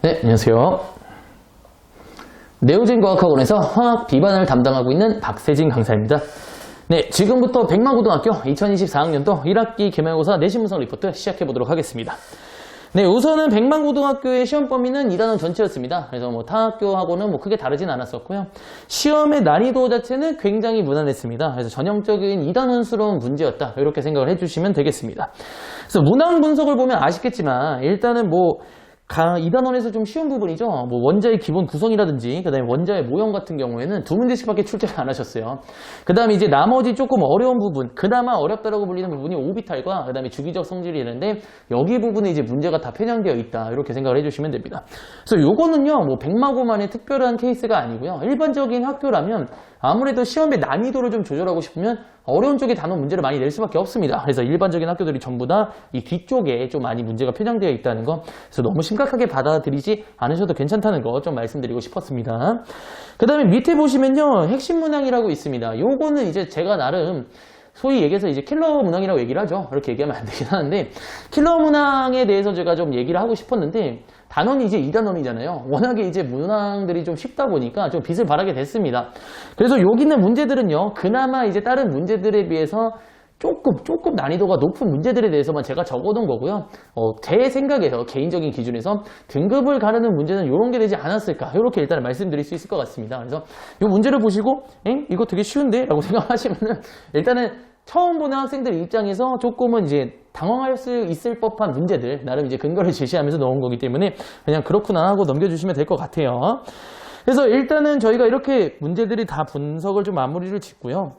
네, 안녕하세요. 네오진과학학원에서 화학 B반을 담당하고 있는 박세진 강사입니다. 네, 지금부터 백만고등학교 2024학년도 1학기 기말고사 내신분석 리포트 시작해보도록 하겠습니다. 네, 우선은 백만고등학교의 시험 범위는 2단원 전체였습니다. 그래서 타 학교하고는 크게 다르진 않았었고요. 시험의 난이도 자체는 굉장히 무난했습니다. 그래서 전형적인 2단원스러운 문제였다. 이렇게 생각을 해주시면 되겠습니다. 그래서 문항 분석을 보면 아시겠지만 일단은 2단원에서 좀 쉬운 부분이죠. 원자의 기본 구성이라든지, 그 다음에 원자의 모형 같은 경우에는 2문제씩밖에 출제를 안 하셨어요. 그 다음에 이제 나머지 조금 어려운 부분, 그나마 어렵다라고 불리는 부분이 오비탈과, 그 다음에 주기적 성질이 있는데, 여기 부분에 이제 문제가 다 편향되어 있다. 이렇게 생각을 해주시면 됩니다. 그래서 요거는요, 백마고만의 특별한 케이스가 아니고요. 일반적인 학교라면 아무래도 시험의 난이도를 좀 조절하고 싶으면 어려운 쪽의 단원 문제를 많이 낼 수밖에 없습니다. 그래서 일반적인 학교들이 전부 다 이 뒤쪽에 좀 많이 문제가 편향되어 있다는 거, 그래서 너무 심각하게 받아들이지 않으셔도 괜찮다는 거 좀 말씀드리고 싶었습니다. 그 다음에 밑에 보시면요, 핵심 문항이라고 있습니다. 요거는 이제 제가 나름 소위 얘기해서 이제 킬러 문항이라고 얘기를 하죠. 이렇게 얘기하면 안 되긴 하는데, 킬러 문항에 대해서 제가 좀 얘기를 하고 싶었는데, 단원이 이제 2단원이잖아요. 워낙에 이제 문항들이 좀 쉽다 보니까 좀 빛을 발하게 됐습니다. 그래서 여기 있는 문제들은요, 그나마 이제 다른 문제들에 비해서 조금 난이도가 높은 문제들에 대해서만 제가 적어둔 거고요. 제 생각에서, 개인적인 기준에서 등급을 가르는 문제는 이런 게 되지 않았을까. 이렇게 일단 말씀드릴 수 있을 것 같습니다. 그래서 이 문제를 보시고, 이거 되게 쉬운데? 라고 생각하시면은, 일단은 처음 보는 학생들 입장에서 조금은 이제 당황할 수 있을 법한 문제들, 나름 이제 근거를 제시하면서 넣은 거기 때문에 그냥 그렇구나 하고 넘겨주시면 될 것 같아요. 그래서 일단은 저희가 이렇게 문제들이 다 분석을 좀 마무리를 짓고요.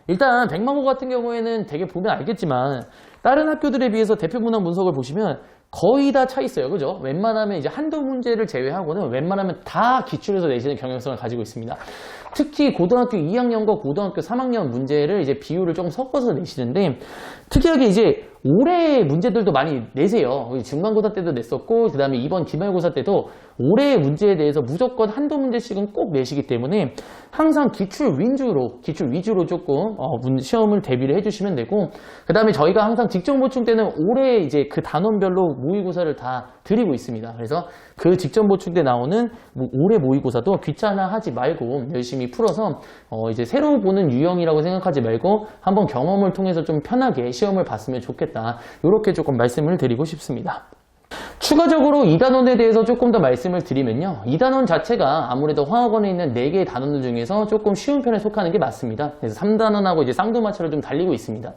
일단 백만고 같은 경우에는 되게 보면 알겠지만 다른 학교들에 비해서 대표 문항 분석을 보시면 거의 다 차 있어요. 그죠? 웬만하면 이제 한두 문제를 제외하고는 웬만하면 다 기출해서 내시는 경향성을 가지고 있습니다. 특히 고등학교 2학년과 고등학교 3학년 문제를 이제 비율을 좀 섞어서 내시는데, 특이하게 이제 올해 문제들도 많이 내세요. 중간고사 때도 냈었고, 그 다음에 이번 기말고사 때도 올해의 문제에 대해서 무조건 한두 문제씩은 꼭 내시기 때문에 항상 기출 위주로 조금 시험을 대비를 해주시면 되고, 그 다음에 저희가 항상 직접 보충 때는 올해 이제 그 단원별로 모의고사를 다 드리고 있습니다. 그래서 그 직접 보충 때 나오는 올해 모의고사도 귀찮아하지 말고 열심히 풀어서 이제 새로 보는 유형이라고 생각하지 말고 한번 경험을 통해서 좀 편하게 시험을 봤으면 좋겠다. 이렇게 조금 말씀을 드리고 싶습니다. 추가적으로 2단원에 대해서 조금 더 말씀을 드리면요. 2단원 자체가 아무래도 화학원에 있는 4개의 단원들 중에서 조금 쉬운 편에 속하는 게 맞습니다. 그래서 3단원하고 이제 쌍두마차를 좀 달리고 있습니다.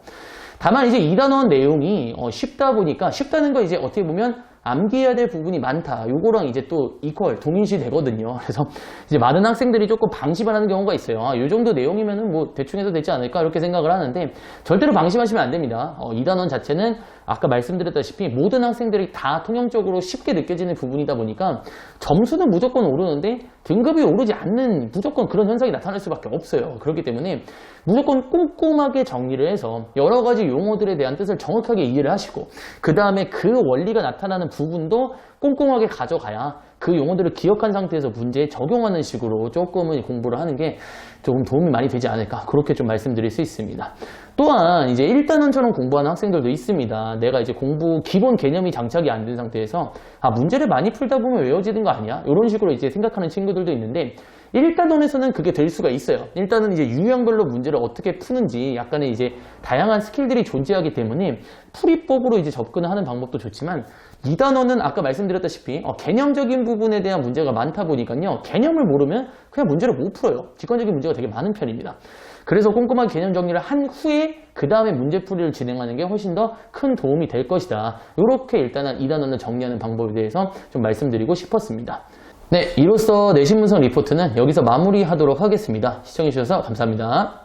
다만 이제 2단원 내용이 쉽다 보니까, 쉽다는 거 이제 어떻게 보면 암기해야 될 부분이 많다. 요거랑 이제 또 동일시 되거든요. 그래서 이제 많은 학생들이 조금 방심을 하는 경우가 있어요. 요 정도 내용이면은 대충 해도 되지 않을까? 이렇게 생각을 하는데, 절대로 방심하시면 안 됩니다. 2단원 자체는 아까 말씀드렸다시피 모든 학생들이 다 통용적으로 쉽게 느껴지는 부분이다 보니까 점수는 무조건 오르는데 등급이 오르지 않는 무조건 그런 현상이 나타날 수밖에 없어요. 그렇기 때문에 무조건 꼼꼼하게 정리를 해서 여러 가지 용어들에 대한 뜻을 정확하게 이해를 하시고, 그 다음에 그 원리가 나타나는 부분도 꼼꼼하게 가져가야 그 용어들을 기억한 상태에서 문제에 적용하는 식으로 조금은 공부를 하는 게 조금 도움이 많이 되지 않을까, 그렇게 좀 말씀드릴 수 있습니다. 또한 이제 1단원처럼 공부하는 학생들도 있습니다. 내가 이제 기본 개념이 장착이 안 된 상태에서 문제를 많이 풀다 보면 외워지는 거 아니야? 이런 식으로 이제 생각하는 친구들도 있는데, 1단원에서는 그게 될 수가 있어요. 일단은 이제 유형별로 문제를 어떻게 푸는지 약간의 이제 다양한 스킬들이 존재하기 때문에 풀이법으로 이제 접근을 하는 방법도 좋지만, 2단원은 아까 말씀드렸다시피 개념적인 부분에 대한 문제가 많다 보니까요, 개념을 모르면 그냥 문제를 못 풀어요. 직관적인 문제가 되게 많은 편입니다. 그래서 꼼꼼한 개념 정리를 한 후에 그 다음에 문제풀이를 진행하는 게 훨씬 더 큰 도움이 될 것이다. 이렇게 일단은 2단원을 정리하는 방법에 대해서 좀 말씀드리고 싶었습니다. 네, 이로써 내신분석 리포트는 여기서 마무리하도록 하겠습니다. 시청해주셔서 감사합니다.